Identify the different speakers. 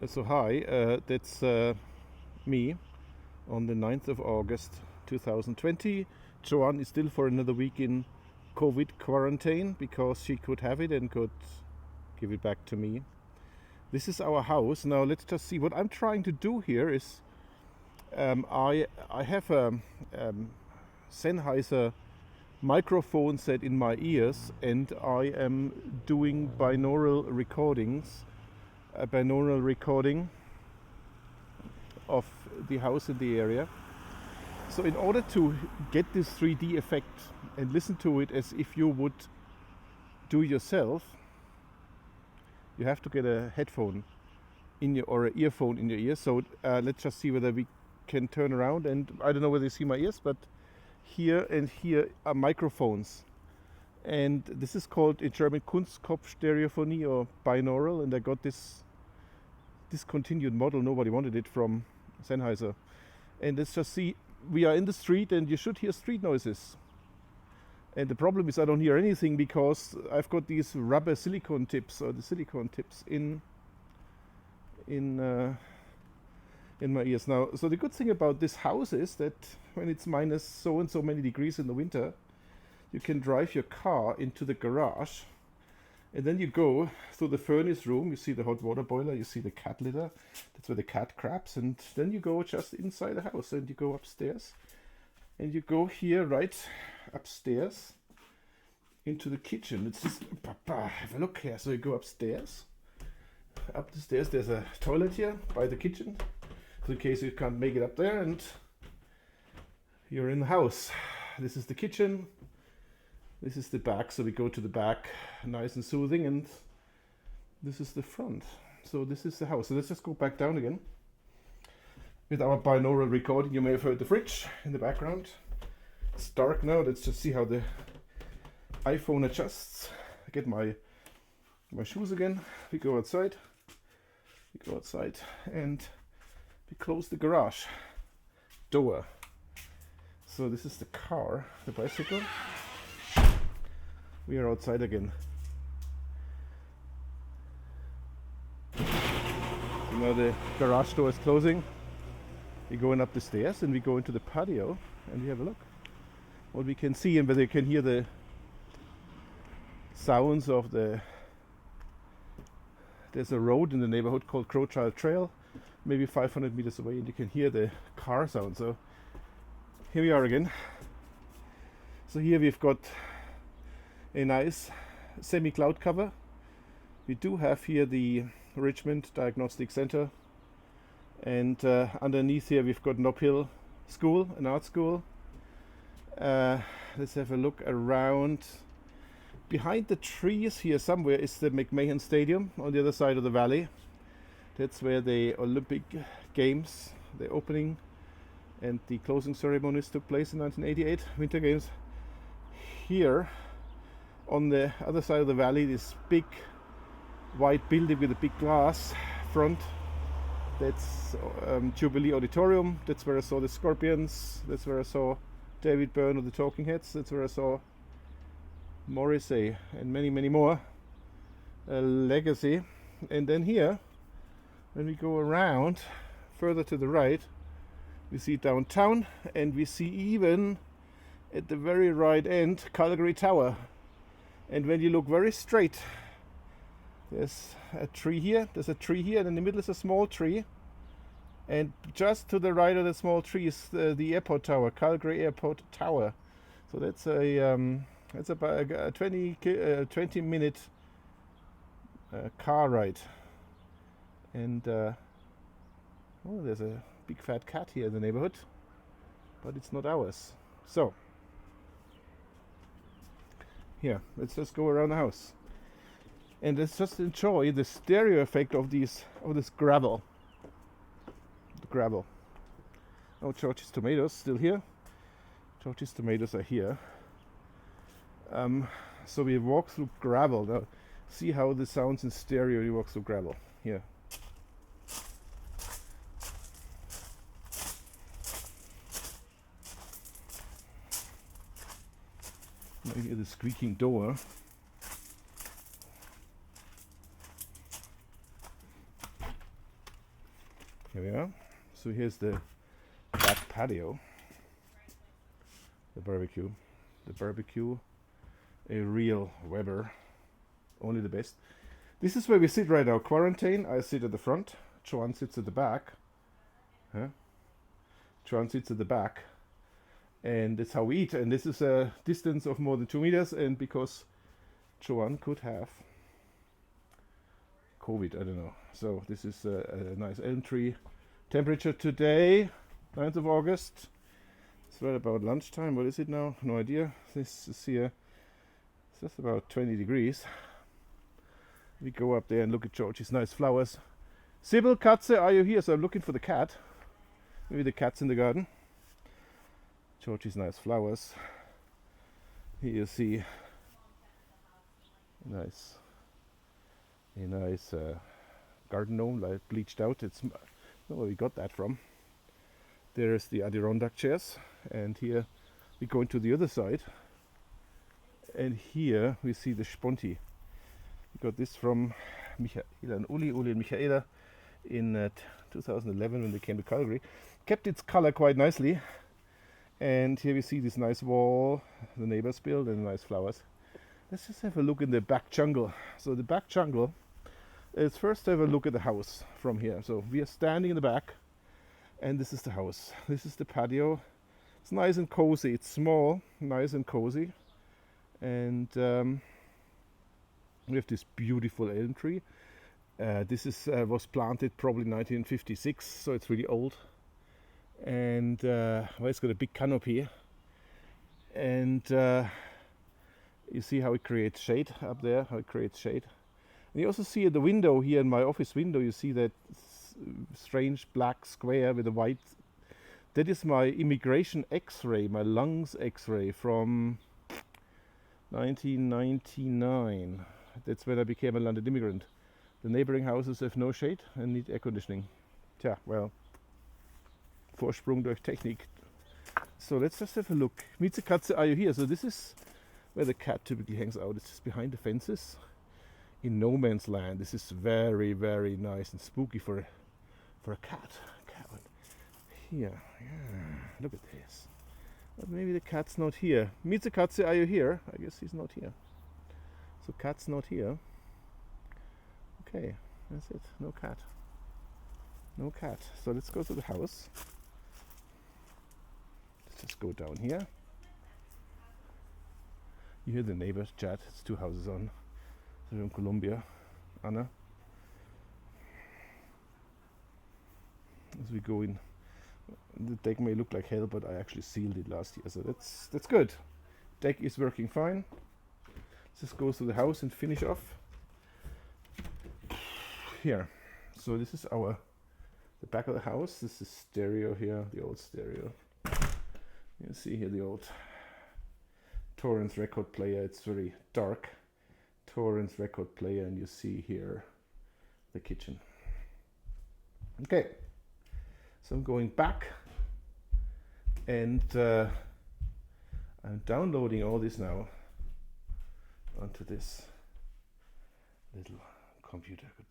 Speaker 1: So hi, that's me on the 9th of August 2020. Joanne is still for another week in COVID quarantine because she could have it and could give it back to me. This is our house. Now let's just see. What I'm trying to do here is I have a Sennheiser microphone set in my ears, and I am doing binaural recordings, a binaural recording of the house in the area. So in order to get this 3D effect and listen to it as if you would do yourself, you have to get a headphone in your or an earphone in your ear. So let's just see whether we can turn around, and I don't know whether you see my ears, but here and here are microphones, and this is called in German Kunstkopfstereophonie or binaural, and I got this discontinued model. Nobody wanted it from Sennheiser. And let's just see, we are in the street and you should hear street noises. And the problem is I don't hear anything because I've got these rubber silicone tips, or the silicone tips in my ears now. So the good thing about this house is that when it's minus so and so many degrees in the winter, you can drive your car into the garage, and then you go through the furnace room. You see the hot water boiler, you see the cat litter, that's where the cat craps, and then you go just inside the house and you go upstairs, and you go here right upstairs into the kitchen. It's just, have a look here. So you go upstairs. Up the stairs there's a toilet here by the kitchen, so in case you can't make it up there, and you're in the house. This is the kitchen. This is the back, so we go to the back, nice and soothing, and this is the front. So this is the house. So let's just go back down again. With our binaural recording, you may have heard the fridge in the background. It's dark now. Let's just see how the iPhone adjusts. I get my shoes again. We go outside. And we close the garage door. So this is the car, the bicycle. We are outside again. Now the garage door is closing. We're going up the stairs and we go into the patio and we have a look what we can see, and whether you can hear the sounds of there's a road in the neighborhood called Crowchild Trail, maybe 500 meters away, and you can hear the car sound. So here we are again. So here we've got a nice semi-cloud cover. We do have here the Richmond Diagnostic Center, and underneath here we've got Nob Hill School, an art school. Let's have a look around. Behind the trees here somewhere is the McMahon Stadium on the other side of the valley. That's where the Olympic Games, the opening and the closing ceremonies took place in 1988, Winter Games. Here on the other side of the valley, this big white building with a big glass front, that's Jubilee Auditorium. That's where I saw the Scorpions. That's where I saw David Byrne of the Talking Heads. That's where I saw Morrissey and many, many more. Legacy. And then here, when we go around further to the right, we see downtown, and we see even at the very right end Calgary Tower. And when you look very straight, there's a tree here, and in the middle is a small tree, and just to the right of the small tree is the airport tower, Calgary Airport Tower. So that's about a 20 minute car ride. And there's a big fat cat here in the neighborhood, but it's not ours. So here, let's just go around the house and let's just enjoy the stereo effect of this gravel. The gravel. Oh, George's tomatoes still here. George's tomatoes are here. So we walk through gravel. Now, see how this sounds in stereo. You walk through gravel here. Now you hear the squeaking door. Here we are. So here's the back patio. The barbecue. The barbecue. A real Weber. Only the best. This is where we sit right now. Quarantine. I sit at the front. Joan sits at the back. Huh? Joan sits at the back. And that's how we eat. And this is a distance of more than 2 meters. And because Joan could have COVID, I don't know. So this is a nice elm tree. Temperature today, 9th of August. It's right about lunchtime. What is it now? No idea. This is here. It's just about 20 degrees. We go up there and look at Georgie's nice flowers. Sybil, Katze, are you here? So I'm looking for the cat. Maybe the cat's in the garden. Georgie's nice flowers. Here you see a nice garden gnome, like bleached out. It's not where we got that from. There's the Adirondack chairs, and here we go into the other side. And here we see the Sponti. We got this from Michaela and Uli and Michaela in 2011 when they came to Calgary. Kept its color quite nicely. And here we see this nice wall the neighbors built and nice flowers. Let's just have a look in the back jungle. So the back jungle is first have a look at the house from here. So we are standing in the back, and this is the house. This is the patio. It's nice and cozy. It's small, nice and cozy. And we have this beautiful elm tree. This is was planted probably 1956, so it's really old. And well, it's got a big canopy, and you see how it creates shade up there, how it creates shade. And you also see at the window here in my office window, you see that strange black square with a white. That is my immigration x-ray, my lungs x-ray from 1999. That's when I became a London immigrant. The neighboring houses have no shade and need air conditioning. Tja, well, Vorsprung durch Technik. So let's just have a look. Mieze Katze, are you here? So this is where the cat typically hangs out. It's just behind the fences in no man's land. This is very, very nice and spooky for a cat. Here, yeah, look at this. But maybe the cat's not here. Mieze Katze, are you here? I guess he's not here. So cat's not here. Okay, that's it. No cat. No cat. So let's go to the house. Let's just go down here. You hear the neighbors chat. It's 2 houses on. They're in Colombia. Anna. As we go in, the deck may look like hell, but I actually sealed it last year, so that's good. Deck is working fine. Let's just go to the house and finish off here. So this is the back of the house. This is stereo here, the old stereo. You see here the old Torrance record player. It's very dark. Torrance record player, and you see here the kitchen. Okay, so I'm going back, and I'm downloading all this now onto this little computer. Goodbye.